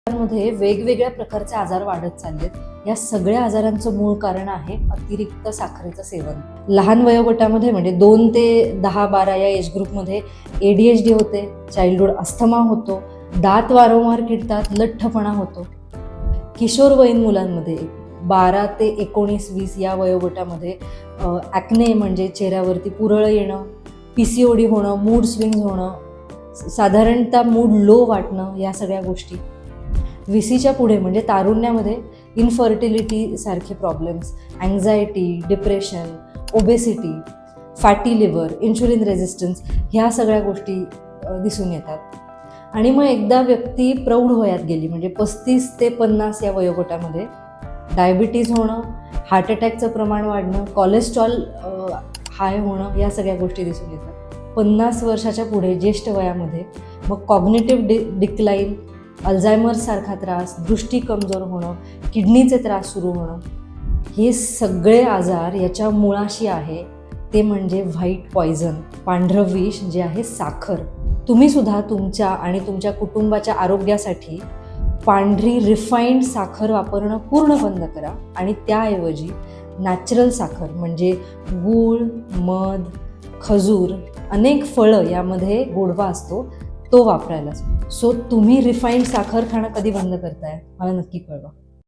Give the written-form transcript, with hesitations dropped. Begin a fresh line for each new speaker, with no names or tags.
मध्ये वेगवेगळ्या प्रकारचे आजार वाढत चाललेत. या सगळ्या आजारांचं मूळ कारण आहे अतिरिक्त साखरेचं सेवन. लहान वयोगटामध्ये म्हणजे 2 ते 10-12 या एज ग्रुपमध्ये ADHD होते, चाइल्डहुड अस्थमा होतो, दात वारंवार किडतात, लठ्ठपणा होतो. किशोरवयीन मुलांमध्ये 12 ते 19-20 या वयोगटामध्ये ॲक्ने म्हणजे चेहऱ्यावरती पुरळ येणं, PCOD होणं, मूड स्विंग्स होणं, साधारणतः मूड लो वाटणं, या सगळ्या गोष्टी. 20च्या पुढे म्हणजे तारुण्यामध्ये इनफर्टिलिटी सारखे problems, anxiety, depression, obesity, fatty liver, insulin resistance, ह्या सगळ्या गोष्टी दिसून येतात. आणि मग एकदा व्यक्ती प्रौढ वयात गेली म्हणजे 35 ते 50 या वयोगटामध्ये डायबिटीज होणं, हार्ट अटॅकचं प्रमाण वाढणं, कोलेस्ट्रॉल हाय होणं, या सगळ्या गोष्टी दिसून येतात. 50 वर्षाच्या पुढे ज्येष्ठ वयामध्ये मग कॉग्निटिव्ह डिक्लाइन, अल्झायमर्ससारखा त्रास, दृष्टी कमजोर होणं, किडनीचे त्रास सुरू होणं, हे सगळे आजार याच्या मुळाशी आहे ते म्हणजे व्हाईट पॉयझन, पांढरं विष जे आहे साखर. तुम्ही सुद्धा तुमच्या आणि तुमच्या कुटुंबाच्या आरोग्यासाठी पांढरी रिफाईंड साखर वापरणं पूर्ण बंद करा आणि त्याऐवजी नॅचरल साखर म्हणजे गूळ, मध, खजूर, अनेक फळं यामध्ये गोडवा असतो तो वापरायला. सो तुम्ही रिफाईंड साखर खाणं कधी बंद करताय मला नक्की कळवा.